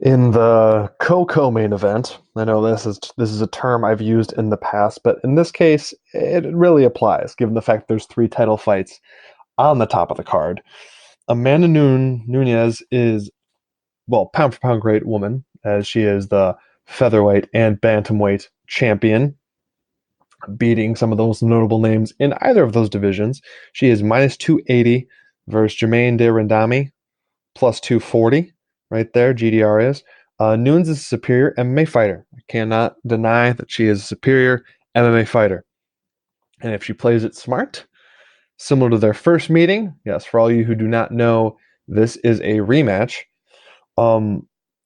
In the co-main event, I know this is a term I've used in the past, but in this case, it really applies, given the fact there's three title fights on the top of the card. Nunes is, well, pound for pound great woman, as she is the featherweight and bantamweight champion, beating some of the most notable names in either of those divisions. She is minus 280 versus Germaine de Randamie, plus 240 right there. GDR is. Nunes is a superior MMA fighter. I cannot deny that she is a superior MMA fighter. And if she plays it smart, similar to their first meeting, yes, for all you who do not know, this is a rematch.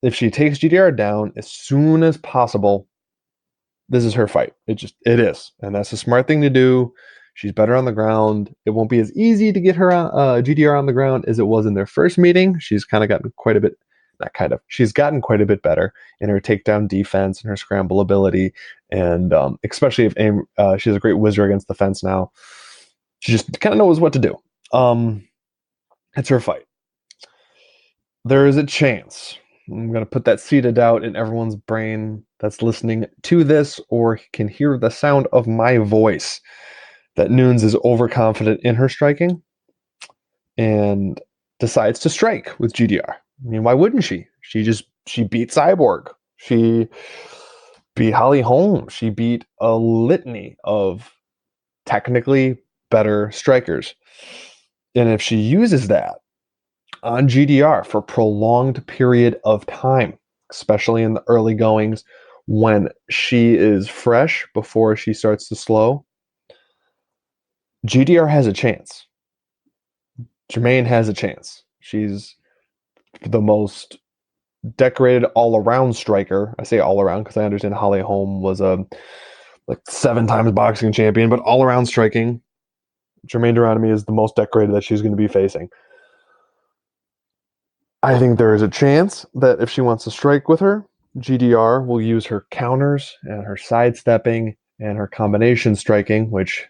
If she takes GDR down as soon as possible, this is her fight. It is, and that's a smart thing to do. She's better on the ground. It won't be as easy to get her GDR on the ground as it was in their first meeting. She's kind of gotten quite a bit, not kind of, she's gotten quite a bit better in her takedown defense and her scramble ability, and especially if she has a great whizzer against the fence now. She just kind of knows what to do. It's her fight. There is a chance. I'm going to put that seed of doubt in everyone's brain that's listening to this or can hear the sound of my voice that Nunes is overconfident in her striking and decides to strike with GDR. I mean, why wouldn't she? She beat Cyborg. She beat Holly Holm. She beat a litany of technically better strikers. And if she uses that on GDR for a prolonged period of time, especially in the early goings when she is fresh before she starts to slow, GDR has a chance. Germaine has a chance. She's the most decorated all-around striker. I say all-around because I understand Holly Holm was a 7 times boxing champion, but all-around striking, Germaine de Randamie is the most decorated that she's going to be facing. I think there is a chance that if she wants to strike with her, GDR will use her counters and her sidestepping and her combination striking, which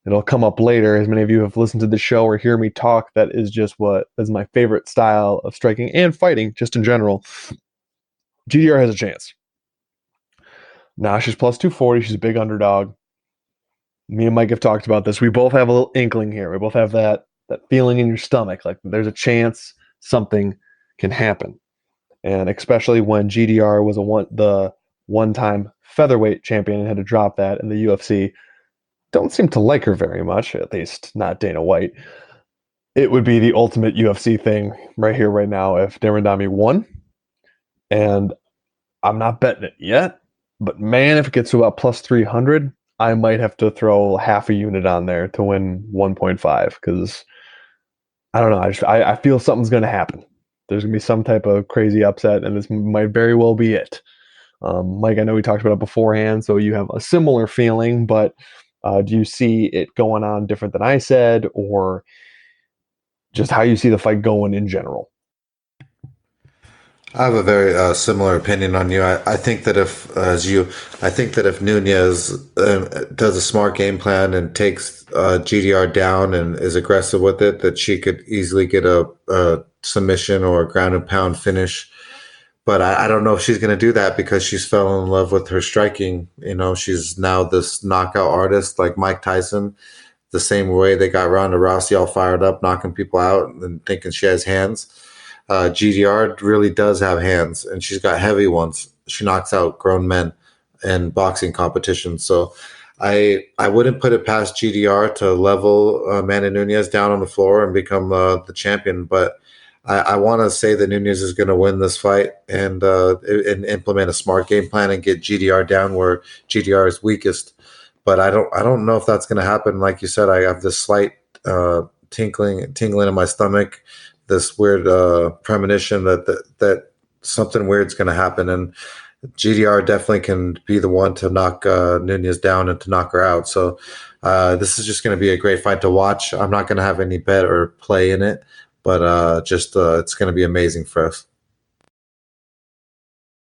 it'll come up later. As many of you have listened to the show or hear me talk, that is just what is my favorite style of striking and fighting, just in general. GDR has a chance. Now she's plus 240. She's a big underdog. Me and Mike have talked about this. We both have a little inkling here. We both have that feeling in your stomach, like there's a chance something can happen. And especially when GDR was the one-time featherweight champion and had to drop that in the UFC, don't seem to like her very much, at least not Dana White. It would be the ultimate UFC thing right here, right now, if de Randamie won. And I'm not betting it yet, but man, if it gets to about plus 300, I might have to throw half a unit on there to win 1.5 because I don't know. I feel something's going to happen. There's going to be some type of crazy upset, and this might very well be it. Mike, I know we talked about it beforehand, so you have a similar feeling, but do you see it going on different than I said, or just how you see the fight going in general? I have a very similar opinion on you. I think that if Nunez does a smart game plan and takes GDR down and is aggressive with it, that she could easily get a submission or a ground and pound finish. But I don't know if she's going to do that because she's fell in love with her striking. You know, she's now this knockout artist like Mike Tyson. The same way they got Ronda Rousey all fired up, knocking people out and thinking she has hands. GDR really does have hands, and she's got heavy ones. She knocks out grown men in boxing competitions. So I wouldn't put it past GDR to level Amanda Nunes down on the floor and become the champion. But I want to say that Nunes is going to win this fight and implement a smart game plan and get GDR down where GDR is weakest. But I don't know if that's going to happen. Like you said, I have this slight tingling in my stomach, this weird premonition that something weird's going to happen, and GDR definitely can be the one to knock Nunes down and to knock her out. So this is just going to be a great fight to watch. I'm not going to have any bet or play in it, but it's going to be amazing for us.